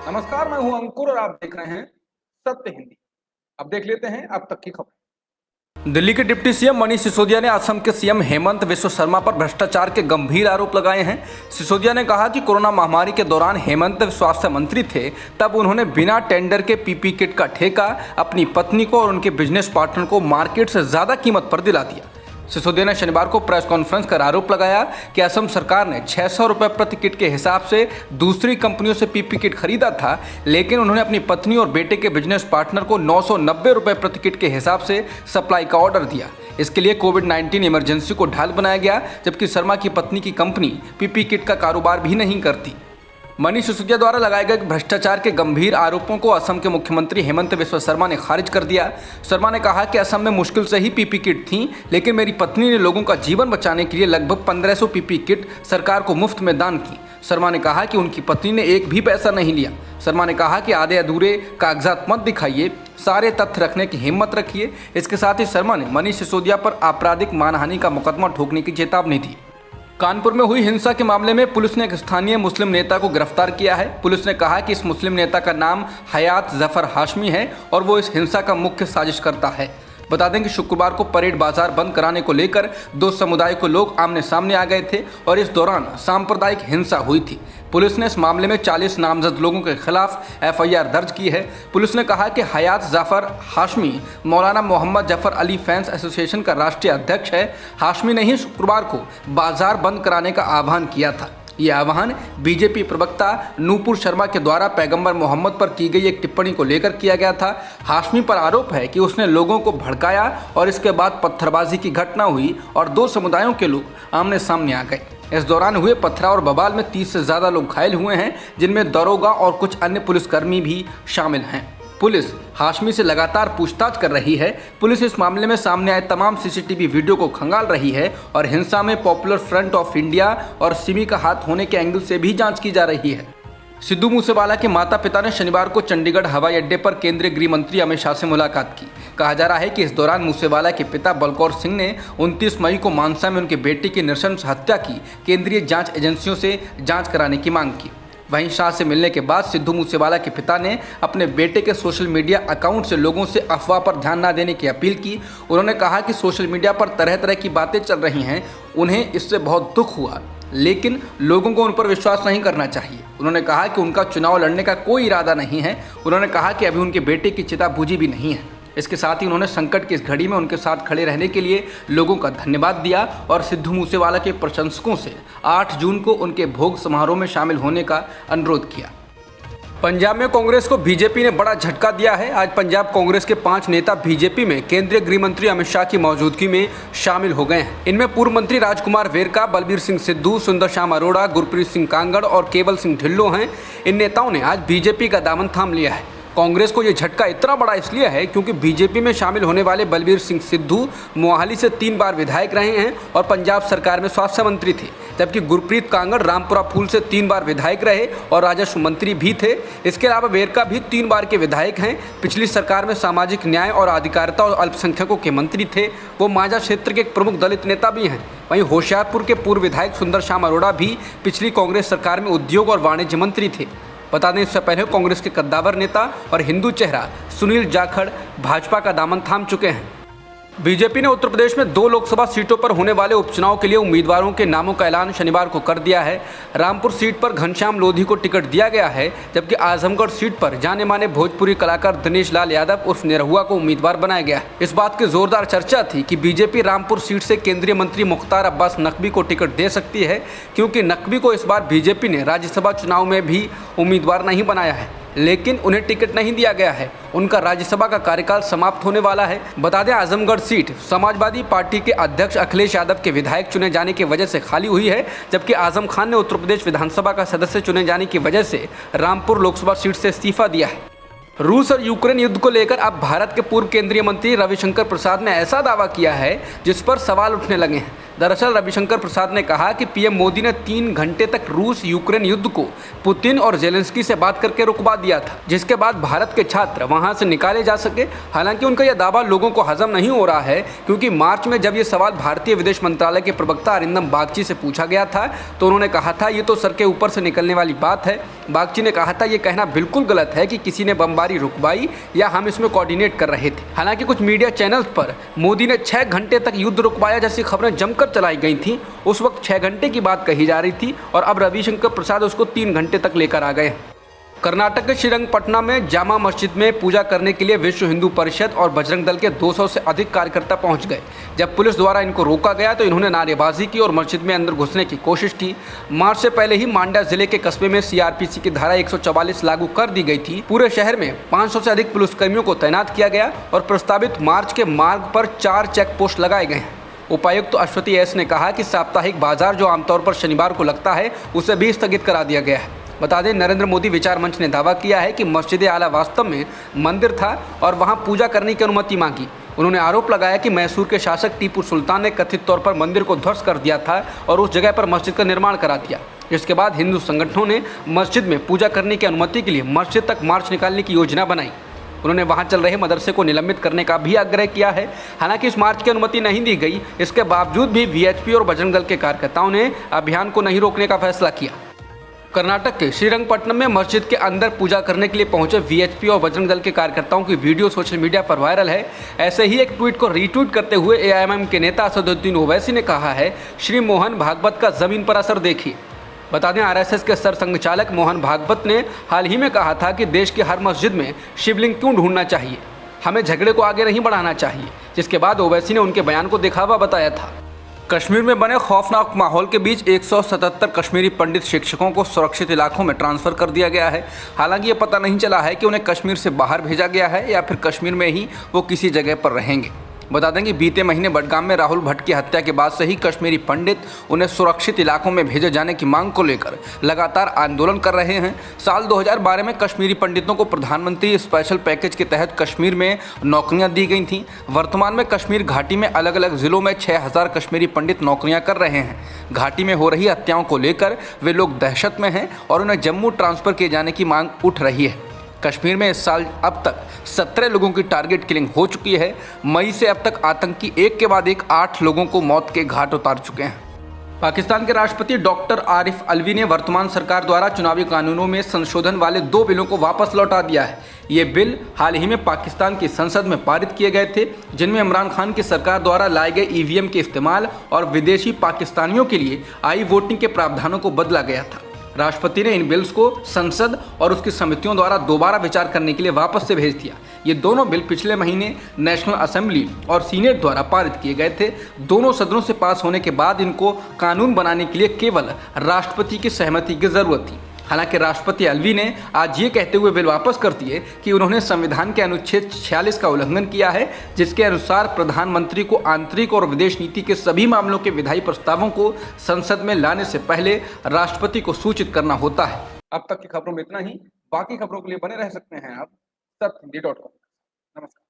नमस्कार, मैं हूं अंकुर और आप देख रहे हैं सत्य हिंदी। अब देख लेते हैं अब तक की खबर। दिल्ली के डिप्टी सीएम मनीष सिसोदिया ने असम के सीएम हेमंत बिस्वा शर्मा पर भ्रष्टाचार के गंभीर आरोप लगाए हैं। सिसोदिया ने कहा कि कोरोना महामारी के दौरान हेमंत स्वास्थ्य मंत्री थे, तब उन्होंने बिना टेंडर के पीपी किट का ठेका अपनी पत्नी को और उनके बिजनेस पार्टनर को मार्केट से ज्यादा कीमत पर दिला दिया। सिसोदिया ने शनिवार को प्रेस कॉन्फ्रेंस कर आरोप लगाया कि असम सरकार ने 600 रुपये प्रति किट के हिसाब से दूसरी कंपनियों से पीपी किट खरीदा था, लेकिन उन्होंने अपनी पत्नी और बेटे के बिजनेस पार्टनर को 990 रुपये प्रति किट के हिसाब से सप्लाई का ऑर्डर दिया। इसके लिए कोविड-19 इमरजेंसी को ढाल बनाया गया, जबकि शर्मा की पत्नी की कंपनी पीपी किट का कारोबार भी नहीं करती। मनीष सिसोदिया द्वारा लगाए गए भ्रष्टाचार के गंभीर आरोपों को असम के मुख्यमंत्री हेमंत बिस्वा शर्मा ने खारिज कर दिया। शर्मा ने कहा कि असम में मुश्किल से ही पीपी किट थी, लेकिन मेरी पत्नी ने लोगों का जीवन बचाने के लिए लगभग 1500 पीपी किट सरकार को मुफ्त में दान की। शर्मा ने कहा कि उनकी पत्नी ने एक भी पैसा नहीं लिया। शर्मा ने कहा कि आधे अधूरे कागजात मत दिखाइए, सारे तथ्य रखने की हिम्मत रखिए। इसके साथ ही शर्मा ने मनीष सिसोदिया पर आपराधिक मानहानि का मुकदमा ठोकने की चेतावनी दी। कानपुर में हुई हिंसा के मामले में पुलिस ने एक स्थानीय मुस्लिम नेता को गिरफ्तार किया है। पुलिस ने कहा कि इस मुस्लिम नेता का नाम हयात जफर हाशमी है और वो इस हिंसा का मुख्य साजिशकर्ता है। बता दें कि शुक्रवार को परेड बाजार बंद कराने को लेकर दो समुदाय के लोग आमने सामने आ गए थे और इस दौरान सांप्रदायिक हिंसा हुई थी। पुलिस ने इस मामले में 40 नामजद लोगों के खिलाफ एफआईआर दर्ज की है। पुलिस ने कहा कि हयात जाफर हाशमी मौलाना मोहम्मद जफर अली फैंस एसोसिएशन का राष्ट्रीय अध्यक्ष है। हाशमी ने ही शुक्रवार को बाजार बंद कराने का आह्वान किया था। ये आह्वान बीजेपी प्रवक्ता नूपुर शर्मा के द्वारा पैगंबर मोहम्मद पर की गई एक टिप्पणी को लेकर किया गया था। हाशमी पर आरोप है कि उसने लोगों को भड़काया और इसके बाद पत्थरबाजी की घटना हुई और दो समुदायों के लोग आमने सामने आ गए। इस दौरान हुए पथराव और बवाल में 30 से ज़्यादा लोग घायल हुए हैं, जिनमें दरोगा और कुछ अन्य पुलिसकर्मी भी शामिल हैं। पुलिस हाशमी से लगातार पूछताछ कर रही है। पुलिस इस मामले में सामने आए तमाम सीसीटीवी वीडियो को खंगाल रही है और हिंसा में पॉपुलर फ्रंट ऑफ इंडिया और सिमी का हाथ होने के एंगल से भी जांच की जा रही है। सिद्धू मूसेवाला के माता पिता ने शनिवार को चंडीगढ़ हवाई अड्डे पर केंद्रीय गृह मंत्री अमित शाह से मुलाकात की। कहा जा रहा है कि इस दौरान मूसेवाला के पिता बलकौर सिंह ने 29 मई को मानसा में उनके बेटे की नृशंस हत्या की केंद्रीय जांच एजेंसियों से जांच कराने की मांग की। वहीं शाह से मिलने के बाद सिद्धू मूसेवाला के पिता ने अपने बेटे के सोशल मीडिया अकाउंट से लोगों से अफवाह पर ध्यान न देने की अपील की। उन्होंने कहा कि सोशल मीडिया पर तरह तरह की बातें चल रही हैं, उन्हें इससे बहुत दुख हुआ, लेकिन लोगों को उन पर विश्वास नहीं करना चाहिए। उन्होंने कहा कि उनका चुनाव लड़ने का कोई इरादा नहीं है। उन्होंने कहा कि अभी उनके बेटे की चिता बुझी भी नहीं है। इसके साथ ही उन्होंने संकट की इस घड़ी में उनके साथ खड़े रहने के लिए लोगों का धन्यवाद दिया और सिद्धू मूसेवाला के प्रशंसकों से 8 जून को उनके भोग समारोह में शामिल होने का अनुरोध किया। पंजाब में कांग्रेस को बीजेपी ने बड़ा झटका दिया है। आज पंजाब कांग्रेस के 5 नेता बीजेपी में केंद्रीय गृह मंत्री अमित शाह की मौजूदगी में शामिल हो गए हैं। इनमें पूर्व मंत्री राजकुमार वेरका, बलबीर सिंह सिद्धू, सुंदर श्याम अरोड़ा, गुरप्रीत सिंह कांगड़ और केवल सिंह ढिल्लों हैं। इन नेताओं ने आज बीजेपी का दामन थाम लिया है। कांग्रेस को ये झटका इतना बड़ा इसलिए है क्योंकि बीजेपी में शामिल होने वाले बलबीर सिंह सिद्धू मोहाली से 3 बार विधायक रहे हैं और पंजाब सरकार में स्वास्थ्य मंत्री थे, जबकि गुरप्रीत कांगड़ रामपुरा फूल से 3 बार विधायक रहे और राजस्व मंत्री भी थे। इसके अलावा वेरका भी 3 बार के विधायक हैं। पिछली सरकार में सामाजिक न्याय और अधिकारिता और अल्पसंख्यकों के मंत्री थे। वो मांझा क्षेत्र के एक प्रमुख दलित नेता भी हैं। वहीं होशियारपुर के पूर्व विधायक सुंदर श्याम अरोड़ा भी पिछली कांग्रेस सरकार में उद्योग और वाणिज्य मंत्री थे। बता दें, इससे पहले कांग्रेस के कद्दावर नेता और हिंदू चेहरा सुनील जाखड़ भाजपा का दामन थाम चुके हैं। बीजेपी ने उत्तर प्रदेश में 2 लोकसभा सीटों पर होने वाले उपचुनाव के लिए उम्मीदवारों के नामों का ऐलान शनिवार को कर दिया है। रामपुर सीट पर घनश्याम लोधी को टिकट दिया गया है, जबकि आजमगढ़ सीट पर जाने माने भोजपुरी कलाकार दिनेश लाल यादव उर्फ निरहुआ को उम्मीदवार बनाया गया है। इस बात की जोरदार चर्चा थी कि बीजेपी रामपुर सीट से केंद्रीय मंत्री मुख्तार अब्बास नकवी को टिकट दे सकती है, क्योंकि नकवी को इस बार बीजेपी ने राज्यसभा चुनाव में भी उम्मीदवार नहीं बनाया है, लेकिन उन्हें टिकट नहीं दिया गया है। उनका राज्यसभा का कार्यकाल समाप्त होने वाला है। बता दें, आजमगढ़ सीट समाजवादी पार्टी के अध्यक्ष अखिलेश यादव के विधायक चुने जाने की वजह से खाली हुई है, जबकि आजम खान ने उत्तर प्रदेश विधानसभा का सदस्य चुने जाने की वजह से रामपुर लोकसभा सीट से इस्तीफा दिया है। रूस और यूक्रेन युद्ध को लेकर अब भारत के पूर्व केंद्रीय मंत्री रविशंकर प्रसाद ने ऐसा दावा किया है जिस पर सवाल उठने लगे हैं। दरअसल रविशंकर प्रसाद ने कहा कि पीएम मोदी ने 3 घंटे तक रूस यूक्रेन युद्ध को पुतिन और जेलेंस्की से बात करके रुकवा दिया था, जिसके बाद भारत के छात्र वहां से निकाले जा सके। हालांकि उनका यह दावा लोगों को हजम नहीं हो रहा है, क्योंकि मार्च में जब ये सवाल भारतीय विदेश मंत्रालय के प्रवक्ता अरिंदम बागची से पूछा गया था तो उन्होंने कहा था ये तो सर के ऊपर से निकलने वाली बात है। बागची ने कहा था ये कहना बिल्कुल गलत है कि किसी ने बमबारी रुकवाई या हम इसमें कोऑर्डिनेट कर रहे थे। हालांकि कुछ मीडिया चैनल्स पर मोदी ने 6 घंटे तक युद्ध रुकवाया जैसी खबरें जमकर चलाई गई थी। उस वक्त 6 घंटे की बात कही जा रही थी और अब रविशंकर प्रसाद उसको 3 घंटे तक लेकर आ गए। कर्नाटक के श्रीरंगपट्टनम में जामा मस्जिद में पूजा करने के लिए विश्व हिंदू परिषद और बजरंग दल के 200 से अधिक कार्यकर्ता पहुंच गए। जब पुलिस द्वारा इनको रोका गया तो इन्होंने नारेबाजी की और मस्जिद में अंदर घुसने की कोशिश की। मार्च से पहले ही मांड्या जिले के कस्बे में सीआरपीसी की धारा 144 लागू कर दी गई थी। पूरे शहर में 500 से अधिक पुलिसकर्मियों को तैनात किया गया और प्रस्तावित मार्च के मार्ग पर 4 चेक पोस्ट लगाए गए हैं। उपायुक्त अश्वती एस ने कहा कि साप्ताहिक बाजार जो आमतौर पर शनिवार को लगता है उसे भी स्थगित करा दिया गया है। बता दें, नरेंद्र मोदी विचार मंच ने दावा किया है कि मस्जिद आला वास्तव में मंदिर था और वहां पूजा करने की अनुमति मांगी। उन्होंने आरोप लगाया कि मैसूर के शासक टीपू सुल्तान ने कथित तौर पर मंदिर को ध्वस्त कर दिया था और उस जगह पर मस्जिद का निर्माण करा दिया। इसके बाद हिंदू संगठनों ने मस्जिद में पूजा करने की अनुमति के लिए मस्जिद तक मार्च निकालने की योजना बनाई। उन्होंने वहां चल रहे मदरसे को निलंबित करने का भी आग्रह किया है। हालांकि इस मार्च की अनुमति नहीं दी गई। इसके बावजूद भी वीएचपी और बजरंग दल के कार्यकर्ताओं ने अभियान को नहीं रोकने का फैसला किया। कर्नाटक के श्रीरंगपट्टनम में मस्जिद के अंदर पूजा करने के लिए पहुंचे वीएचपी और बजरंग दल के कार्यकर्ताओं की वीडियो सोशल मीडिया पर वायरल है। ऐसे ही एक ट्वीट को रीट्वीट करते हुए एआईएमआईएम के नेता असदुद्दीन ओवैसी ने कहा है, श्री मोहन भागवत का जमीन पर असर देखिए। बता दें, आरएसएस के सरसंघचालक मोहन भागवत ने हाल ही में कहा था कि देश की हर मस्जिद में शिवलिंग क्यों ढूंढना चाहिए, हमें झगड़े को आगे नहीं बढ़ाना चाहिए। जिसके बाद ओवैसी ने उनके बयान को दिखावा बताया था। कश्मीर में बने खौफनाक माहौल के बीच 177 कश्मीरी पंडित शिक्षकों को सुरक्षित इलाकों में ट्रांसफ़र कर दिया गया है। हालांकि ये पता नहीं चला है कि उन्हें कश्मीर से बाहर भेजा गया है या फिर कश्मीर में ही वो किसी जगह पर रहेंगे। बता दें कि बीते महीने बडगाम में राहुल भट्ट की हत्या के बाद से ही कश्मीरी पंडित उन्हें सुरक्षित इलाकों में भेजे जाने की मांग को लेकर लगातार आंदोलन कर रहे हैं। साल 2012 में कश्मीरी पंडितों को प्रधानमंत्री स्पेशल पैकेज के तहत कश्मीर में नौकरियां दी गई थीं। वर्तमान में कश्मीर घाटी में अलग अलग जिलों में 6000 कश्मीरी पंडित नौकरियां कर रहे हैं। घाटी में हो रही हत्याओं को लेकर वे लोग दहशत में हैं और उन्हें जम्मू ट्रांसफ़र किए जाने की मांग उठ रही है। कश्मीर में इस साल अब तक 17 लोगों की टारगेट किलिंग हो चुकी है। मई से अब तक आतंकी एक के बाद एक 8 लोगों को मौत के घाट उतार चुके हैं। पाकिस्तान के राष्ट्रपति डॉक्टर आरिफ अलवी ने वर्तमान सरकार द्वारा चुनावी कानूनों में संशोधन वाले 2 बिलों को वापस लौटा दिया है। ये बिल हाल ही में पाकिस्तान की संसद में पारित किए गए थे, जिनमें इमरान खान की सरकार द्वारा लाए गए ईवीएम के इस्तेमाल और विदेशी पाकिस्तानियों के लिए आई वोटिंग के प्रावधानों को बदला गया था। राष्ट्रपति ने इन बिल्स को संसद और उसकी समितियों द्वारा दोबारा विचार करने के लिए वापस से भेज दिया। ये दोनों बिल पिछले महीने नेशनल असेंबली और सीनेट द्वारा पारित किए गए थे। दोनों सदनों से पास होने के बाद इनको कानून बनाने के लिए केवल राष्ट्रपति की सहमति की जरूरत थी। हालांकि राष्ट्रपति अलवी ने आज ये कहते हुए बिल वापस कर दिए कि उन्होंने संविधान के अनुच्छेद 46 का उल्लंघन किया है, जिसके अनुसार प्रधानमंत्री को आंतरिक और विदेश नीति के सभी मामलों के विधायी प्रस्तावों को संसद में लाने से पहले राष्ट्रपति को सूचित करना होता है। अब तक की खबरों में इतना ही। बाकी खबरों के लिए बने रह सकते हैं आप सत्य हिंदी.com। नमस्कार।